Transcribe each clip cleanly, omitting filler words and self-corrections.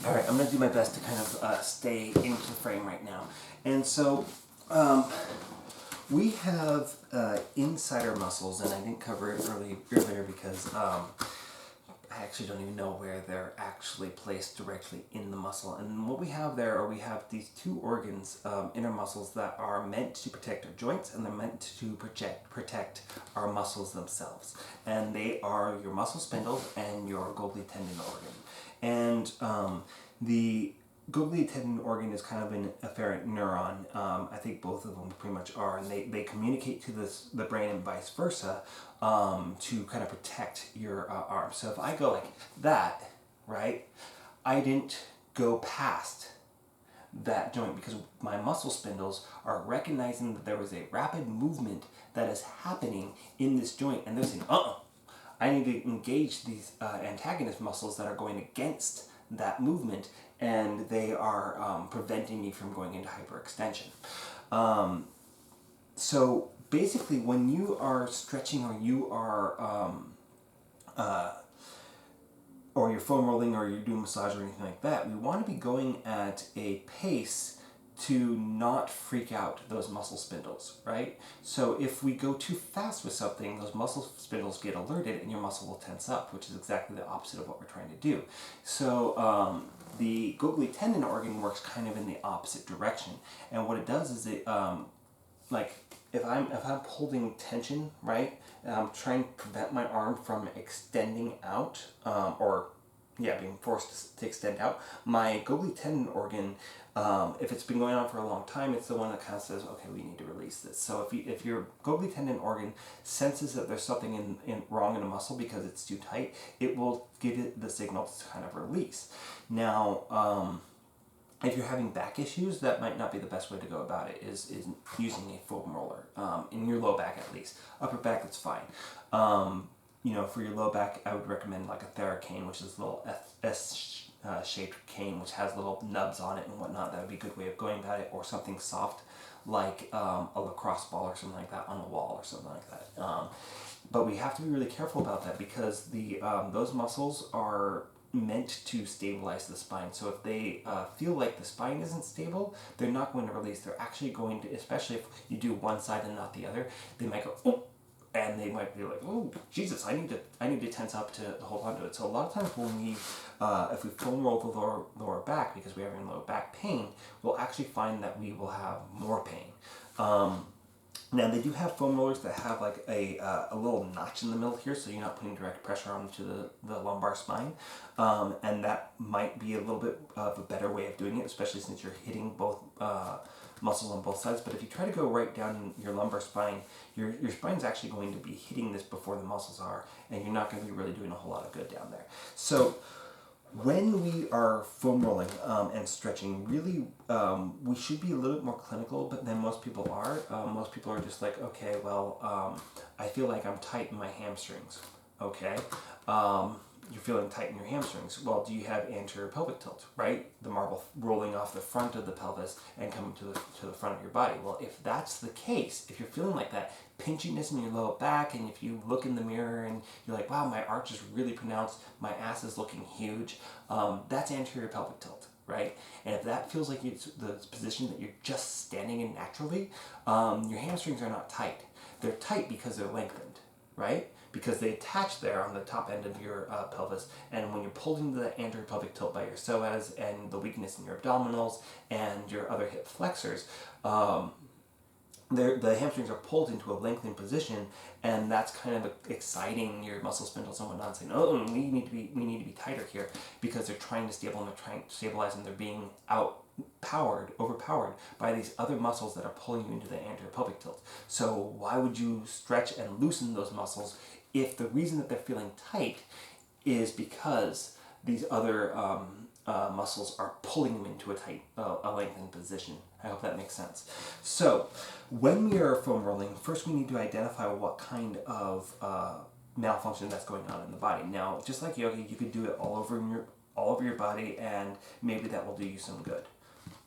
All right, I'm going to do my best to kind of stay into the frame right now. And so we have insider muscles, and I didn't cover it earlier because I actually don't even know where they're actually placed directly in the muscle. And what we have there are we have these two organs, inner muscles, that are meant to protect our joints, and they're meant to protect our muscles themselves. And they are your muscle spindles and your Golgi tendon organ. And the Golgi tendon organ is kind of an afferent neuron. I think both of them pretty much are, and they communicate to the brain and vice versa to kind of protect your arm. So if I go like that, right, I didn't go past that joint because my muscle spindles are recognizing that there was a rapid movement that is happening in this joint, and they're saying, I need to engage these antagonist muscles that are going against that movement, and they are preventing me from going into hyperextension. So basically, when you are stretching or you are or you're foam rolling or you're doing massage or anything like that, we want to be going at a pace to not freak out those muscle spindles, right? So if we go too fast with something, those muscle spindles get alerted and your muscle will tense up, which is exactly the opposite of what we're trying to do. So the Golgi tendon organ works kind of in the opposite direction, and what it does is it like if I'm holding tension, right, and I'm trying to prevent my arm from extending out being forced to extend out, my Golgi tendon organ, if it's been going on for a long time, it's the one that kind of says, okay, we need to release this. So if your Golgi tendon organ senses that there's something wrong in a muscle because it's too tight, it will give it the signal to kind of release. Now, if you're having back issues, that might not be the best way to go about it, is using a foam roller, in your low back at least. Upper back, that's fine. For your low back, I would recommend like a Theracane, which is a little S-shaped cane, which has little nubs on it and whatnot. That would be a good way of going about it, or something soft like a lacrosse ball or something like that on a wall or something like that. But we have to be really careful about that because those muscles are meant to stabilize the spine. So if they feel like the spine isn't stable, they're not going to release. They're actually going to, especially if you do one side and not the other, they might go, oh, and they might be like, oh, Jesus, I need to tense up to hold on to it. So a lot of times when we, if we foam roll the lower back because we have any lower back pain, we'll actually find that we will have more pain. Now they do have foam rollers that have like a little notch in the middle here, so you're not putting direct pressure onto the lumbar spine, and that might be a little bit of a better way of doing it, especially since you're hitting both muscles on both sides. But if you try to go right down your lumbar spine, your spine's actually going to be hitting this before the muscles are, and you're not going to be really doing a whole lot of good down there. So when we are foam rolling and stretching, really, we should be a little bit more clinical than most people are. Most people are just like, okay, well, I feel like I'm tight in my hamstrings. Okay, you're feeling tight in your hamstrings. Well, do you have anterior pelvic tilt, right? The marble rolling off the front of the pelvis and coming to the front of your body. Well, if that's the case, if you're feeling like that, pinchiness in your lower back, and if you look in the mirror and you're like, wow, my arch is really pronounced, my ass is looking huge, that's anterior pelvic tilt, right? And if that feels like it's the position that you're just standing in naturally, your hamstrings are not tight. They're tight because they're lengthened, right? Because they attach there on the top end of your pelvis, and when you're pulled into the anterior pelvic tilt by your psoas and the weakness in your abdominals and your other hip flexors, the hamstrings are pulled into a lengthened position, and that's kind of exciting your muscle spindles and whatnot, saying, oh, we need to be tighter here, because they're trying to stabilize, and they're being overpowered by these other muscles that are pulling you into the anterior pelvic tilt. So why would you stretch and loosen those muscles if the reason that they're feeling tight is because these other muscles are pulling them into a lengthened position? I hope that makes sense. So when we are foam rolling, first we need to identify what kind of malfunction that's going on in the body. Now, just like yoga, you could do it all over your body, and maybe that will do you some good.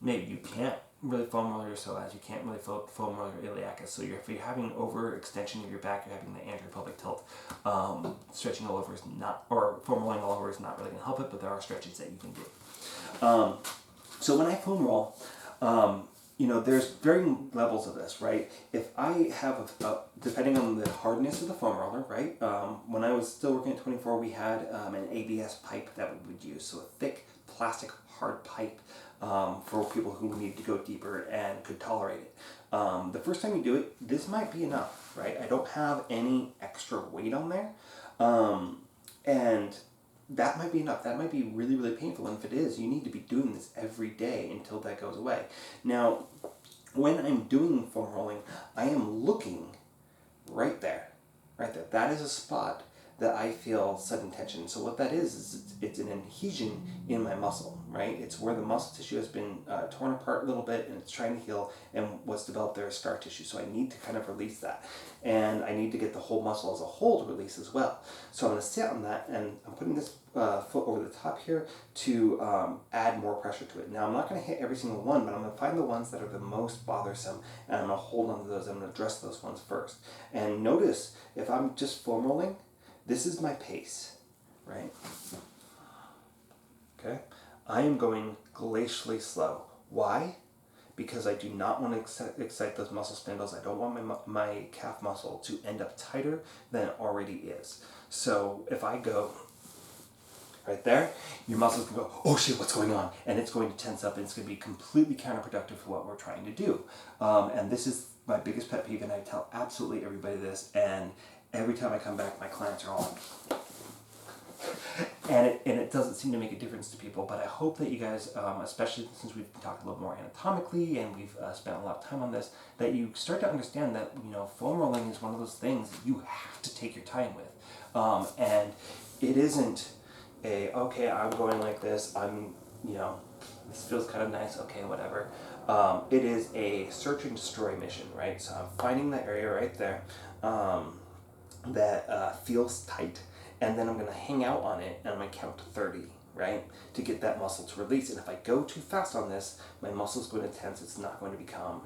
Maybe you can't really foam roll your psoas, you can't really foam roll your iliacus. So if you're having overextension of your back, you're having the anterior pelvic tilt. Stretching all over is not, or foam rolling all over is not really going to help it, but there are stretches that you can do. So when I foam roll, there's varying levels of this, right? If I have, depending on the hardness of the foam roller, right? When I was still working at 24, we had an ABS pipe that we would use, so a thick plastic hard pipe for people who need to go deeper and could tolerate it. The first time you do it, this might be enough, right? I don't have any extra weight on there, and that might be enough. That might be really, really painful. And if it is, you need to be doing this every day until that goes away. Now, when I'm doing foam rolling, I am looking right there. Right there. That is a spot that I feel sudden tension. So what that is it's an adhesion in my muscle, right? It's where the muscle tissue has been torn apart a little bit and it's trying to heal, and what's developed there is scar tissue. So I need to kind of release that. And I need to get the whole muscle as a whole to release as well. So I'm going to sit on that, and I'm putting this foot over the top here to add more pressure to it. Now I'm not going to hit every single one, but I'm going to find the ones that are the most bothersome, and I'm going to hold on to those. I'm going to address those ones first. And notice, if I'm just foam rolling, this is my pace, right? Okay? I am going glacially slow. Why? Because I do not want to excite those muscle spindles. I don't want my calf muscle to end up tighter than it already is. So if I go right there, your muscles can go, oh shit, what's going on? And it's going to tense up, and it's going to be completely counterproductive for what we're trying to do. And this is my biggest pet peeve, and I tell absolutely everybody this, and every time I come back, my clients are all like, and it doesn't seem to make a difference to people, but I hope that you guys, especially since we've talked a little more anatomically and we've spent a lot of time on this, that you start to understand that, foam rolling is one of those things that you have to take your time with. And it isn't okay, I'm going like this, this feels kind of nice, okay, whatever. It is a search and destroy mission, right? So I'm finding that area right there that feels tight, and then I'm going to hang out on it, and I'm going to count to 30, right, to get that muscle to release. And if I go too fast on this, my muscle's going to tense. It's not going to become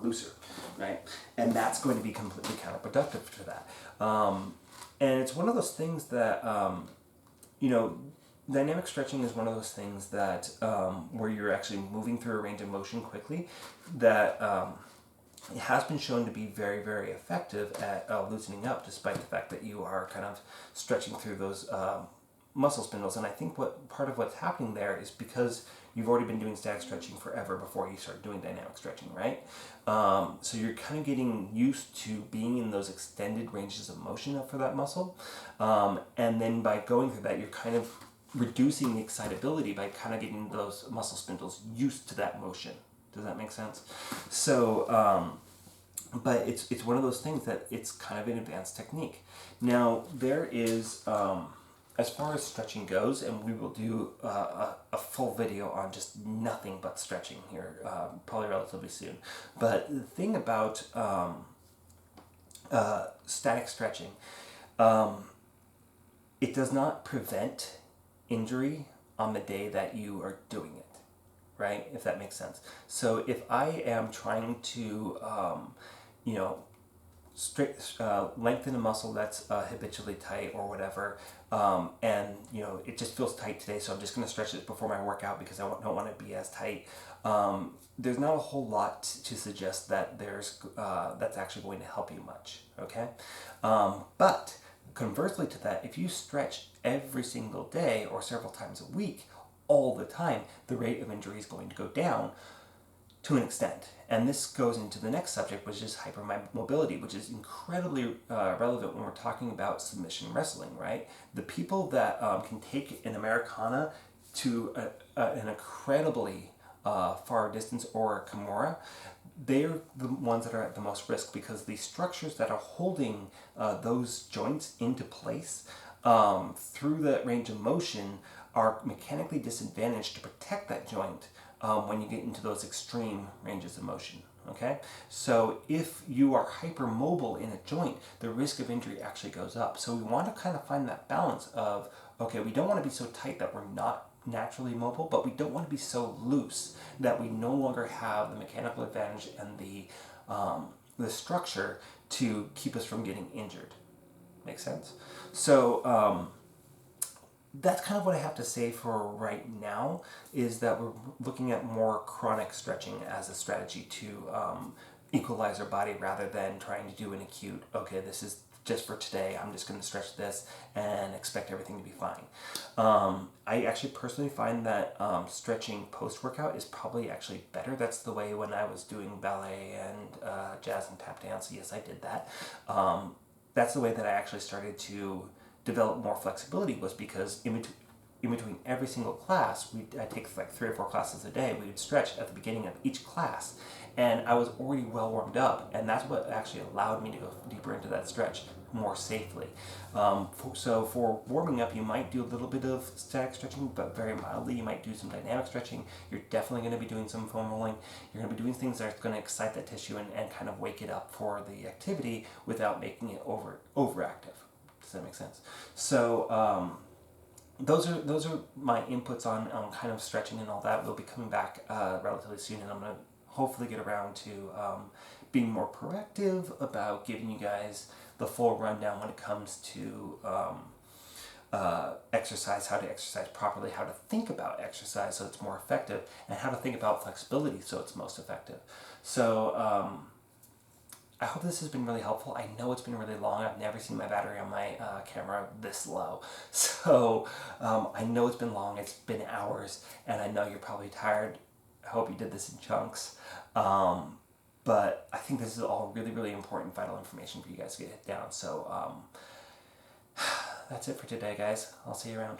looser, right? And that's going to be completely counterproductive to that. And it's one of those things that, dynamic stretching is one of those things that where you're actually moving through a range of motion quickly, that it has been shown to be very, very effective at loosening up, despite the fact that you are kind of stretching through those muscle spindles. And I think part of what's happening there is because you've already been doing static stretching forever before you start doing dynamic stretching, right? So you're kind of getting used to being in those extended ranges of motion for that muscle. And then by going through that, you're kind of reducing the excitability by kind of getting those muscle spindles used to that motion. Does that make sense? So, but it's one of those things that it's kind of an advanced technique. Now, there is, as far as stretching goes, and we will do a full video on just nothing but stretching here, probably relatively soon. But the thing about static stretching, it does not prevent injury on the day that you are doing it. Right, if that makes sense. So if I am trying to, lengthen a muscle that's habitually tight or whatever, and it just feels tight today, so I'm just going to stretch it before my workout because I don't want to be as tight. There's not a whole lot to suggest that that's actually going to help you much. Okay, but conversely to that, if you stretch every single day or several times a week, all the time, the rate of injury is going to go down to an extent. And this goes into the next subject, which is hypermobility, which is incredibly relevant when we're talking about submission wrestling, right? The people that can take an Americana to an incredibly far distance, or a Kimura, they're the ones that are at the most risk, because the structures that are holding those joints into place through that range of motion are mechanically disadvantaged to protect that joint when you get into those extreme ranges of motion. Okay, so if you are hypermobile in a joint, the risk of injury actually goes up. So we want to kind of find that balance of, okay, we don't want to be so tight that we're not naturally mobile, but we don't want to be so loose that we no longer have the mechanical advantage and the structure to keep us from getting injured. Make sense? So that's kind of what I have to say for right now, is that we're looking at more chronic stretching as a strategy to equalize our body rather than trying to do an acute, okay, this is just for today, I'm just going to stretch this and expect everything to be fine. I actually personally find that stretching post-workout is probably actually better. That's the way when I was doing ballet and jazz and tap dance. Yes, I did that. That's the way that I actually started to develop more flexibility, was because in between every single class, I'd take like 3 or 4 classes a day, we would stretch at the beginning of each class. And I was already well warmed up, and that's what actually allowed me to go deeper into that stretch more safely. So for warming up, you might do a little bit of static stretching, but very mildly. You might do some dynamic stretching. You're definitely going to be doing some foam rolling. You're going to be doing things that are going to excite that tissue and kind of wake it up for the activity without making it overactive. Does that make sense? So those are my inputs on kind of stretching and all that. We'll be coming back relatively soon, and I'm going to hopefully get around to being more proactive about giving you guys the full rundown when it comes to exercise, how to exercise properly, how to think about exercise so it's more effective, and how to think about flexibility so it's most effective. So I hope this has been really helpful. I know it's been really long. I've never seen my battery on my camera this low. So I know it's been long. It's been hours, and I know you're probably tired. I hope you did this in chunks. But I think this is all really, really important, vital information for you guys to get down. So that's it for today, guys. I'll see you around.